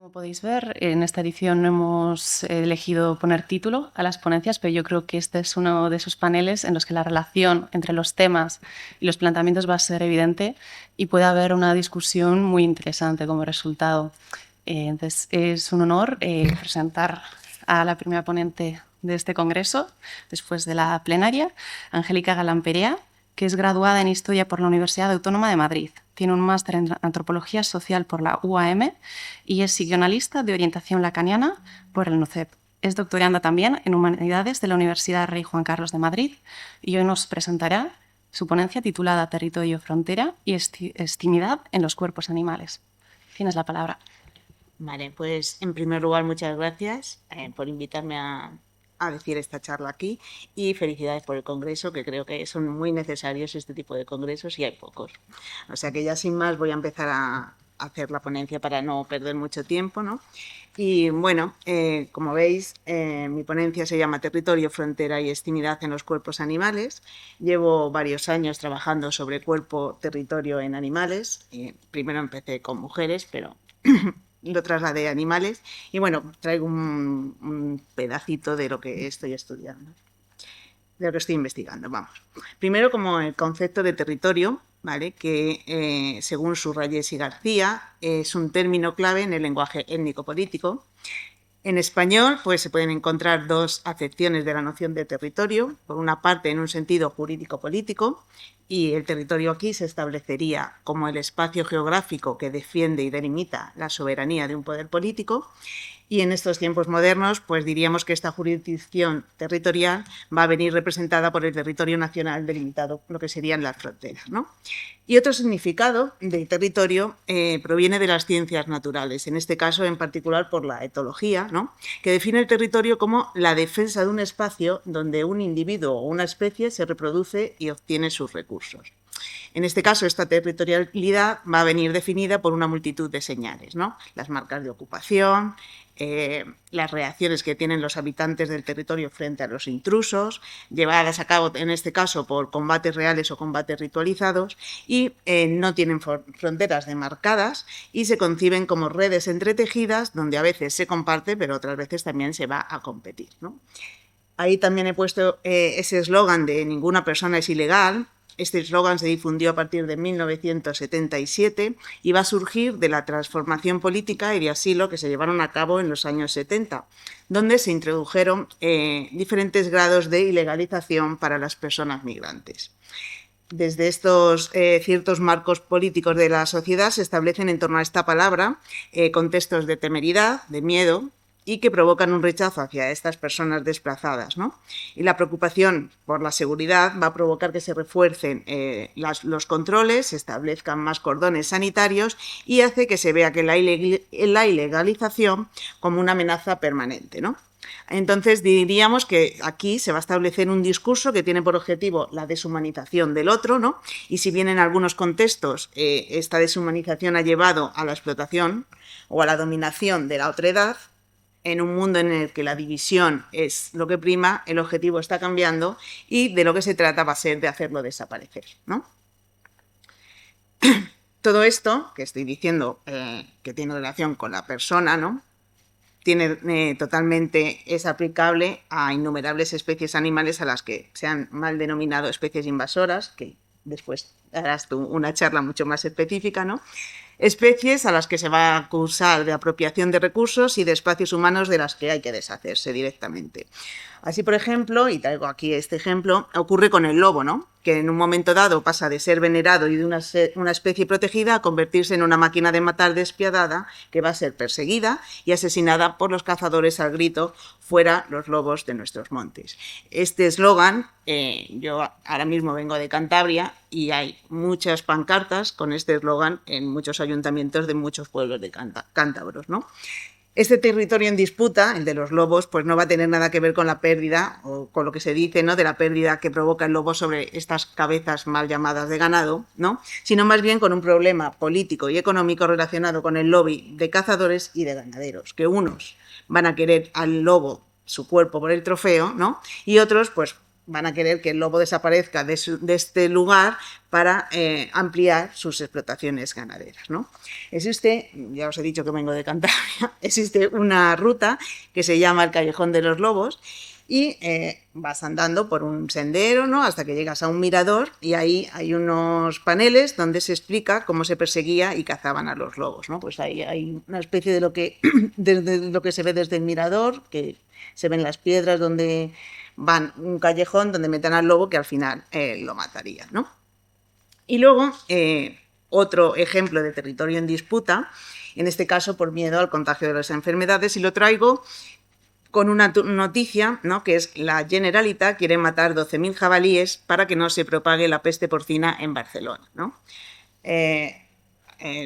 Como podéis ver, en esta edición no hemos elegido poner título a las ponencias, pero yo creo que este es uno de esos paneles en los que la relación entre los temas y los planteamientos va a ser evidente y puede haber una discusión muy interesante como resultado. Entonces, es un honor presentar a la primera ponente de este congreso, después de la plenaria, Angélica Galán Perea, que es graduada en Historia por la Universidad Autónoma de Madrid. Tiene un máster en Antropología Social por la UAM y es psicoanalista de orientación lacaniana por el NUCEP. Es doctoranda también en Humanidades de la Universidad Rey Juan Carlos de Madrid y hoy nos presentará su ponencia titulada Territorio, Frontera y Estimidad en los cuerpos animales. Tienes la palabra. Vale, pues en primer lugar muchas gracias por invitarme a decir esta charla aquí y felicidades por el congreso, que creo que son muy necesarios este tipo de congresos y hay pocos. O sea que ya sin más voy a empezar a hacer la ponencia para no perder mucho tiempo, ¿no? Y bueno, como veis, mi ponencia se llama Territorio, Frontera y Estimidad en los cuerpos animales. Llevo varios años trabajando sobre cuerpo, territorio en animales. Primero empecé con mujeres, pero lo trasladé a animales. Y bueno, traigo un pedacito de lo que estoy estudiando, de lo que estoy investigando, vamos. Primero, como el concepto de territorio, ¿vale? Que según Surrayes y García es un término clave en el lenguaje étnico-político. En español, pues se pueden encontrar dos acepciones de la noción de territorio. Por una parte, en un sentido jurídico-político, y el territorio aquí se establecería como el espacio geográfico que defiende y delimita la soberanía de un poder político. Y en estos tiempos modernos, pues diríamos que esta jurisdicción territorial va a venir representada por el territorio nacional delimitado, lo que serían las fronteras, ¿no? Y otro significado del territorio proviene de las ciencias naturales, en este caso en particular por la etología, ¿no? Que define el territorio como la defensa de un espacio donde un individuo o una especie se reproduce y obtiene sus recursos. En este caso, esta territorialidad va a venir definida por una multitud de señales, ¿no? Las marcas de ocupación, las reacciones que tienen los habitantes del territorio frente a los intrusos, llevadas a cabo, en este caso, por combates reales o combates ritualizados, y no tienen fronteras demarcadas y se conciben como redes entretejidas donde a veces se comparte, pero otras veces también se va a competir, ¿no? Ahí también he puesto ese eslogan de ninguna persona es ilegal. Este eslogan se difundió a partir de 1977 y va a surgir de la transformación política y de asilo que se llevaron a cabo en los años 70, donde se introdujeron diferentes grados de ilegalización para las personas migrantes. Desde estos ciertos marcos políticos de la sociedad se establecen en torno a esta palabra contextos de temeridad, de miedo, y que provocan un rechazo hacia estas personas desplazadas, ¿no? Y la preocupación por la seguridad va a provocar que se refuercen los controles, se establezcan más cordones sanitarios y hace que se vea que la ilegalización como una amenaza permanente, ¿no? Entonces diríamos que aquí se va a establecer un discurso que tiene por objetivo la deshumanización del otro, ¿no? Y si bien en algunos contextos esta deshumanización ha llevado a la explotación o a la dominación de la otredad, en un mundo en el que la división es lo que prima, el objetivo está cambiando y de lo que se trata va a ser de hacerlo desaparecer, ¿no? Todo esto que estoy diciendo que tiene relación con la persona, ¿no? Es aplicable a innumerables especies animales a las que se han mal denominado especies invasoras, que después harás tú una charla mucho más específica, ¿no? Especies a las que se va a acusar de apropiación de recursos y de espacios humanos de las que hay que deshacerse directamente. Así, por ejemplo, y traigo aquí este ejemplo, ocurre con el lobo, ¿no? Que en un momento dado pasa de ser venerado y de una especie protegida a convertirse en una máquina de matar despiadada que va a ser perseguida y asesinada por los cazadores al grito «fuera los lobos de nuestros montes». Este eslogan, yo ahora mismo vengo de Cantabria y hay muchas pancartas con este eslogan en muchos ayuntamientos de muchos pueblos de cántabros, ¿no? Este territorio en disputa, el de los lobos, pues no va a tener nada que ver con la pérdida, o con lo que se dice, ¿no?, de la pérdida que provoca el lobo sobre estas cabezas mal llamadas de ganado, ¿no?, sino más bien con un problema político y económico relacionado con el lobby de cazadores y de ganaderos, que unos van a querer al lobo su cuerpo por el trofeo, ¿no?, y otros, pues, van a querer que el lobo desaparezca de este lugar para ampliar sus explotaciones ganaderas, ¿no? Existe, ya os he dicho que vengo de Cantabria, existe una ruta que se llama el Callejón de los Lobos y vas andando por un sendero, ¿no?, hasta que llegas a un mirador y ahí hay unos paneles donde se explica cómo se perseguía y cazaban a los lobos, ¿no? Pues ahí hay una especie de lo que, desde lo que se ve desde el mirador, que se ven las piedras donde van un callejón donde meten al lobo que al final lo mataría, ¿no? Y luego, otro ejemplo de territorio en disputa, en este caso por miedo al contagio de las enfermedades, y lo traigo con una noticia, ¿no?, que es la Generalitat quiere matar 12.000 jabalíes para que no se propague la peste porcina en Barcelona, ¿no?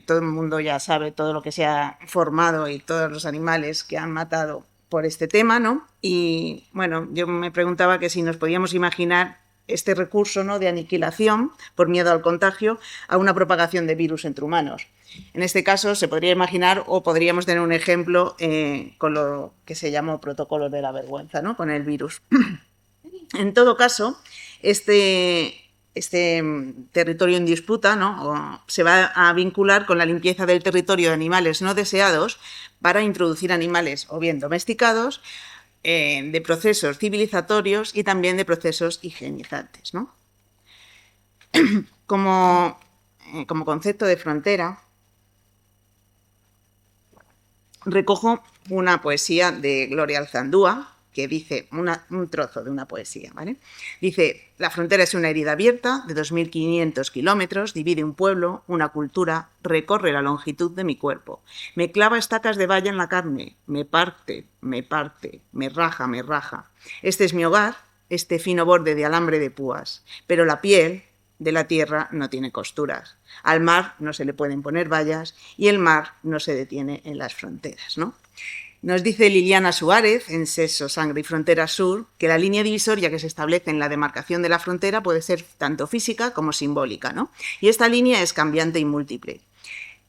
Todo el mundo ya sabe todo lo que se ha formado y todos los animales que han matado por este tema, ¿no? Y bueno, yo me preguntaba que si nos podíamos imaginar este recurso, ¿no?, de aniquilación por miedo al contagio a una propagación de virus entre humanos. En este caso se podría imaginar, o podríamos tener un ejemplo con lo que se llamó protocolo de la vergüenza, ¿no?, con el virus. En todo caso, este territorio en disputa, ¿no?, se va a vincular con la limpieza del territorio de animales no deseados para introducir animales o bien domesticados, de procesos civilizatorios y también de procesos higienizantes, ¿no? Como concepto de frontera, recojo una poesía de Gloria Alzandúa, que dice, un trozo de una poesía, ¿vale? Dice: la frontera es una herida abierta de 2.500 kilómetros, divide un pueblo, una cultura, recorre la longitud de mi cuerpo. Me clava estacas de valla en la carne, me parte, me raja, me raja. Este es mi hogar, este fino borde de alambre de púas, pero la piel de la tierra no tiene costuras. Al mar no se le pueden poner vallas y el mar no se detiene en las fronteras, ¿no? Nos dice Liliana Suárez, en Sexo, Sangre y Frontera Sur, que la línea divisoria que se establece en la demarcación de la frontera puede ser tanto física como simbólica, ¿no? Y esta línea es cambiante y múltiple.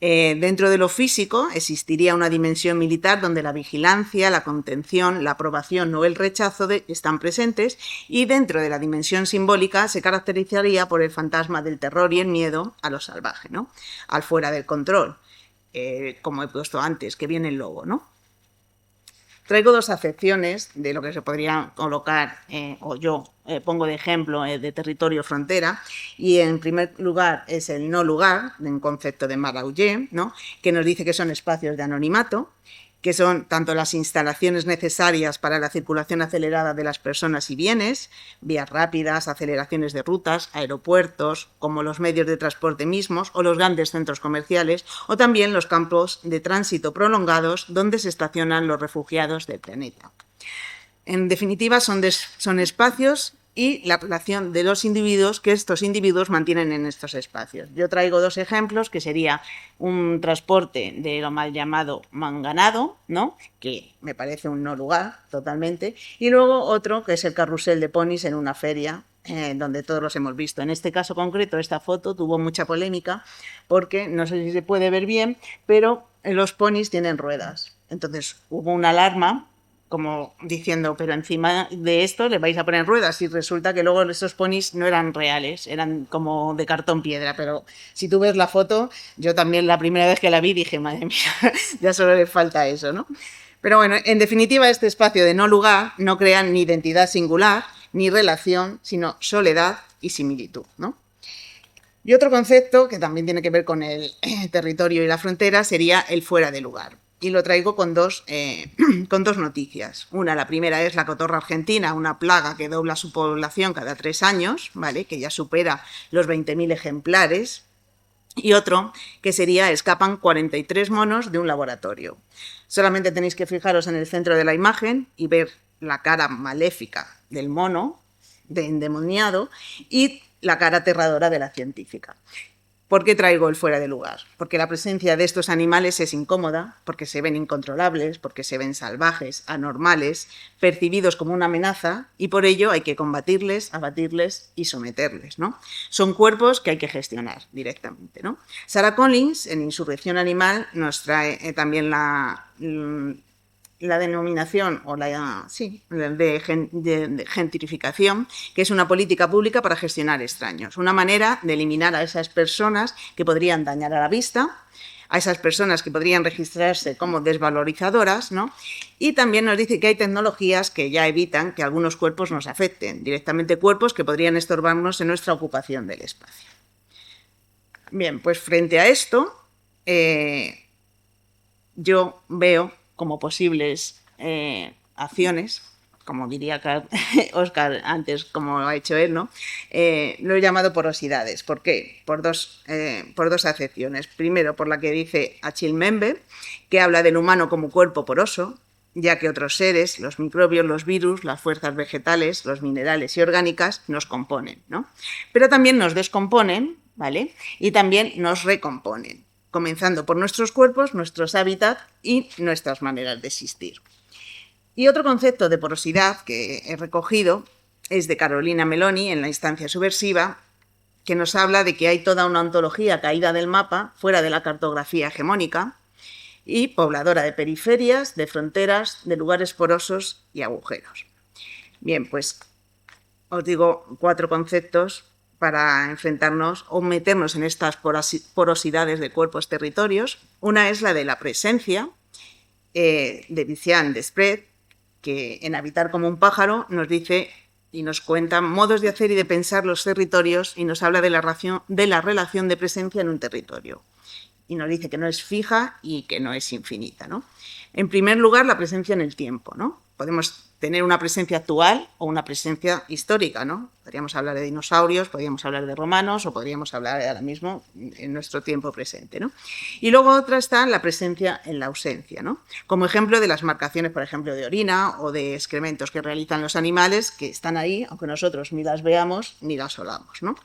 Dentro de lo físico existiría una dimensión militar donde la vigilancia, la contención, la aprobación o el rechazo están presentes, y dentro de la dimensión simbólica se caracterizaría por el fantasma del terror y el miedo a lo salvaje, ¿no?, al fuera del control, como he puesto antes, que viene el lobo, ¿no? Traigo dos acepciones de lo que se podría colocar, o yo pongo de ejemplo, de territorio frontera, y en primer lugar es el no lugar, de un concepto de Maraullé, ¿no?, que nos dice que son espacios de anonimato, que son tanto las instalaciones necesarias para la circulación acelerada de las personas y bienes, vías rápidas, aceleraciones de rutas, aeropuertos, como los medios de transporte mismos o los grandes centros comerciales, o también los campos de tránsito prolongados donde se estacionan los refugiados del planeta. En definitiva, son espacios y la relación de los individuos que estos individuos mantienen en estos espacios. Yo traigo dos ejemplos, que sería un transporte de lo mal llamado manganado, ¿no?, que me parece un no lugar totalmente, y luego otro que es el carrusel de ponis en una feria, donde todos los hemos visto. En este caso concreto, esta foto tuvo mucha polémica porque no sé si se puede ver bien, pero los ponis tienen ruedas. Entonces hubo una alarma como diciendo, pero encima de esto le vais a poner ruedas, y resulta que luego esos ponis no eran reales, eran como de cartón piedra. Pero si tú ves la foto, yo también la primera vez que la vi dije, madre mía, ya solo le falta eso, ¿no? Pero bueno, en definitiva, este espacio de no lugar no crea ni identidad singular, ni relación, sino soledad y similitud, ¿no? Y otro concepto que también tiene que ver con el territorio y la frontera sería el fuera de lugar. Y lo traigo con dos noticias. La primera es la cotorra argentina, una plaga que dobla su población cada 3 años, ¿vale?, que ya supera los 20.000 ejemplares. Y otro que sería: escapan 43 monos de un laboratorio. Solamente tenéis que fijaros en el centro de la imagen y ver la cara maléfica del mono, de endemoniado, y la cara aterradora de la científica. ¿Por qué traigo el fuera de lugar? Porque la presencia de estos animales es incómoda, porque se ven incontrolables, porque se ven salvajes, anormales, percibidos como una amenaza, y por ello hay que combatirles, abatirles y someterles, ¿no? Son cuerpos que hay que gestionar directamente, ¿no? Sarah Collins, en Insurrección Animal, nos trae también la la denominación o de gentrificación, que es una política pública para gestionar extraños, una manera de eliminar a esas personas que podrían dañar a la vista, a esas personas que podrían registrarse como desvalorizadoras, ¿no? Y también nos dice que hay tecnologías que ya evitan que algunos cuerpos nos afecten, directamente cuerpos que podrían estorbarnos en nuestra ocupación del espacio. Bien, pues frente a esto, yo veo como posibles acciones, como diría Óscar antes, como lo ha hecho él, ¿no? Lo he llamado porosidades. ¿Por qué? Por dos acepciones. Primero, por la que dice Achille Mbembe, que habla del humano como cuerpo poroso, ya que otros seres, los microbios, los virus, las fuerzas vegetales, los minerales y orgánicas, nos componen, ¿no? Pero también nos descomponen, ¿vale? Y también nos recomponen, comenzando por nuestros cuerpos, nuestros hábitats y nuestras maneras de existir. Y otro concepto de porosidad que he recogido es de Carolina Meloni en La instancia subversiva, que nos habla de que hay toda una ontología caída del mapa, fuera de la cartografía hegemónica, y pobladora de periferias, de fronteras, de lugares porosos y agujeros. Bien, pues os digo 4 conceptos para enfrentarnos o meternos en estas porosidades de cuerpos territorios. Una es la de la presencia, de Viviane Desprez, que en Habitar como un pájaro nos dice y nos cuenta modos de hacer y de pensar los territorios y nos habla de la relación de presencia en un territorio. Y nos dice que no es fija y que no es infinita, ¿no? En primer lugar, la presencia en el tiempo, ¿no? Podemos tener una presencia actual o una presencia histórica, ¿no? Podríamos hablar de dinosaurios, podríamos hablar de romanos o podríamos hablar ahora mismo en nuestro tiempo presente, ¿no? Y luego otra está la presencia en la ausencia, ¿no? Como ejemplo de las marcaciones, por ejemplo, de orina o de excrementos que realizan los animales que están ahí, aunque nosotros ni las veamos ni las olamos, ¿no?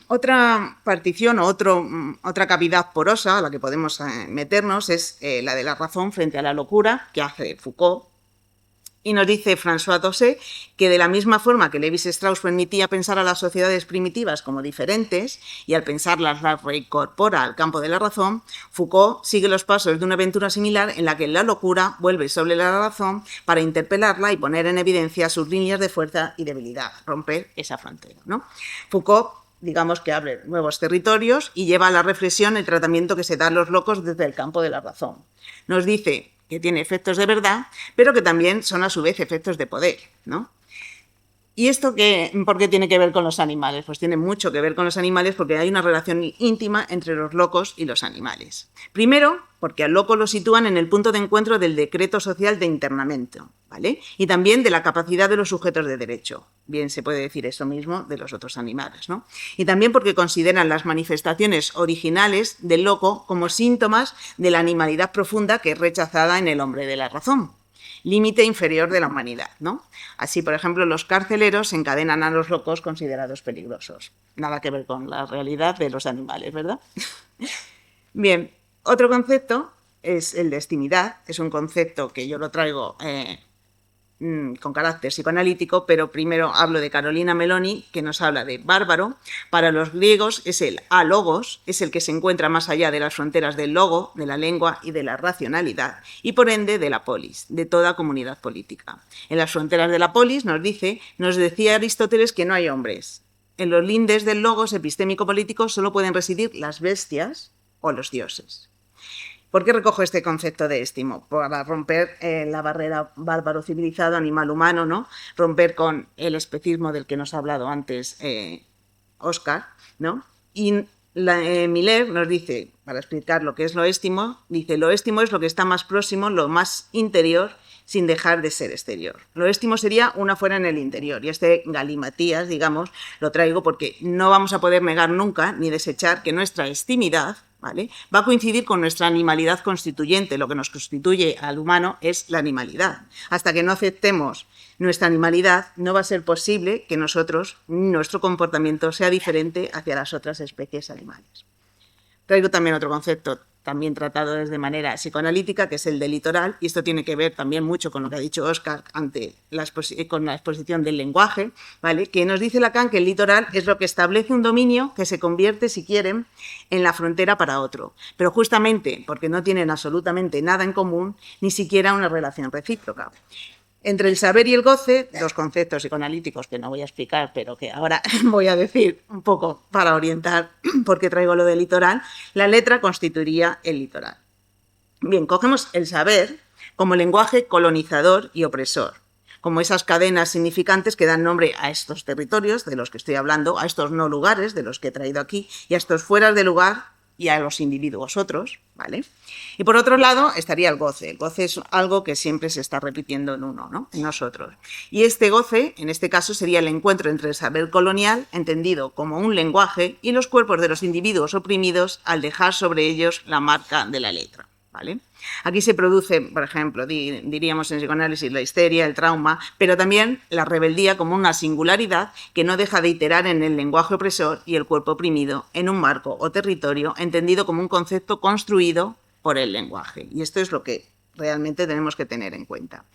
Otra partición o otra cavidad porosa a la que podemos meternos es la de la razón frente a la locura, que hace Foucault. Y nos dice François Doucet que de la misma forma que Lévi-Strauss permitía pensar a las sociedades primitivas como diferentes y al pensarlas las reincorpora al campo de la razón, Foucault sigue los pasos de una aventura similar en la que la locura vuelve sobre la razón para interpelarla y poner en evidencia sus líneas de fuerza y debilidad, romper esa frontera, ¿no? Foucault, digamos que abre nuevos territorios y lleva a la reflexión el tratamiento que se da a los locos desde el campo de la razón. Nos dice que tiene efectos de verdad, pero que también son a su vez efectos de poder, ¿no? ¿Y esto por qué tiene que ver con los animales? Pues tiene mucho que ver con los animales porque hay una relación íntima entre los locos y los animales. Primero, porque al loco lo sitúan en el punto de encuentro del decreto social de internamiento, ¿vale? Y también de la capacidad de los sujetos de derecho. Bien se puede decir eso mismo de los otros animales, ¿no? Y también porque consideran las manifestaciones originales del loco como síntomas de la animalidad profunda que es rechazada en el hombre de la razón. Límite inferior de la humanidad, ¿no? Así, por ejemplo, los carceleros encadenan a los locos considerados peligrosos. Nada que ver con la realidad de los animales, ¿verdad? Bien, otro concepto es el de estimidad. Es un concepto que yo lo traigo con carácter psicoanalítico, pero primero hablo de Carolina Meloni, que nos habla de bárbaro. Para los griegos es el alogos, es el que se encuentra más allá de las fronteras del logo, de la lengua y de la racionalidad, y por ende de la polis, de toda comunidad política. En las fronteras de la polis nos decía Aristóteles que no hay hombres. En los lindes del logos epistémico-político solo pueden residir las bestias o los dioses. ¿Por qué recojo este concepto de estimo? Para romper la barrera bárbaro-civilizado, animal-humano, ¿no? Romper con el especismo del que nos ha hablado antes Óscar, ¿no? Y Miller nos dice, para explicar lo que es lo éstimo, dice, lo éstimo es lo que está más próximo, lo más interior, sin dejar de ser exterior. Lo éstimo sería una fuera en el interior. Y este galimatías, digamos, lo traigo porque no vamos a poder negar nunca ni desechar que nuestra estimidad, ¿vale?, va a coincidir con nuestra animalidad constituyente. Lo que nos constituye al humano es la animalidad. Hasta que no aceptemos nuestra animalidad, no va a ser posible que nuestro comportamiento sea diferente hacia las otras especies animales. Traigo también otro concepto también tratado de manera psicoanalítica, que es el del litoral, y esto tiene que ver también mucho con lo que ha dicho Óscar con la exposición del lenguaje, ¿vale? Que nos dice Lacan que el litoral es lo que establece un dominio que se convierte, si quieren, en la frontera para otro, pero justamente porque no tienen absolutamente nada en común, ni siquiera una relación recíproca. Entre el saber y el goce, dos conceptos psicoanalíticos que no voy a explicar, pero que ahora voy a decir un poco para orientar por qué traigo lo del litoral, la letra constituiría el litoral. Bien, cogemos el saber como lenguaje colonizador y opresor, como esas cadenas significantes que dan nombre a estos territorios de los que estoy hablando, a estos no lugares de los que he traído aquí y a estos fueras de lugar y a los individuos otros, ¿vale? Y por otro lado estaría el goce. El goce es algo que siempre se está repitiendo en uno, ¿no? En nosotros. Y este goce, en este caso, sería el encuentro entre el saber colonial, entendido como un lenguaje, y los cuerpos de los individuos oprimidos al dejar sobre ellos la marca de la letra, ¿vale? Aquí se produce, por ejemplo, diríamos en psicoanálisis la histeria, el trauma, pero también la rebeldía como una singularidad que no deja de iterar en el lenguaje opresor y el cuerpo oprimido en un marco o territorio entendido como un concepto construido por el lenguaje. Y esto es lo que realmente tenemos que tener en cuenta.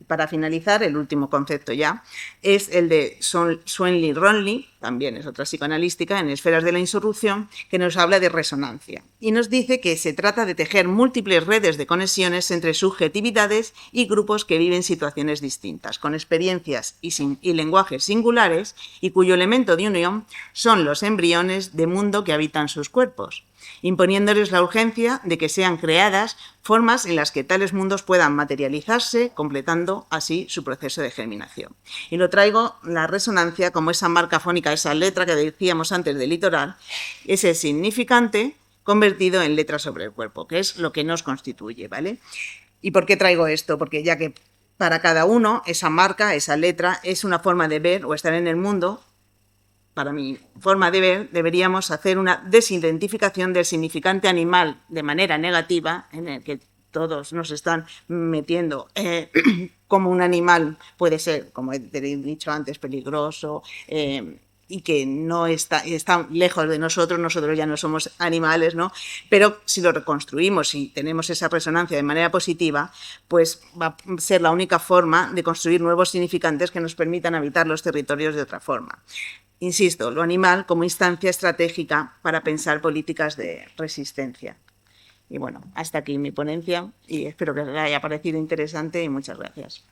Para finalizar, el último concepto ya es el de Sweeney-Ronley, también es otra psicoanalística, en Esferas de la Insurrección, que nos habla de resonancia y nos dice que se trata de tejer múltiples redes de conexiones entre subjetividades y grupos que viven situaciones distintas, con experiencias y lenguajes singulares y cuyo elemento de unión son los embriones de mundo que habitan sus cuerpos, imponiéndoles la urgencia de que sean creadas formas en las que tales mundos puedan materializarse, completando así su proceso de germinación. Y lo traigo, la resonancia, como esa marca fónica, esa letra que decíamos antes del litoral, ese significante convertido en letra sobre el cuerpo, que es lo que nos constituye, ¿vale? ¿Y por qué traigo esto? Porque ya que para cada uno esa marca, esa letra, es una forma de ver o estar en el mundo. Para mi forma de ver, deberíamos hacer una desidentificación del significante animal de manera negativa, en el que todos nos están metiendo como un animal puede ser, como he dicho antes, peligroso, y que no está lejos de nosotros ya no somos animales, ¿no? Pero si lo reconstruimos y tenemos esa resonancia de manera positiva, pues va a ser la única forma de construir nuevos significantes que nos permitan habitar los territorios de otra forma. Insisto, lo animal como instancia estratégica para pensar políticas de resistencia. Y bueno, hasta aquí mi ponencia y espero que les haya parecido interesante y muchas gracias.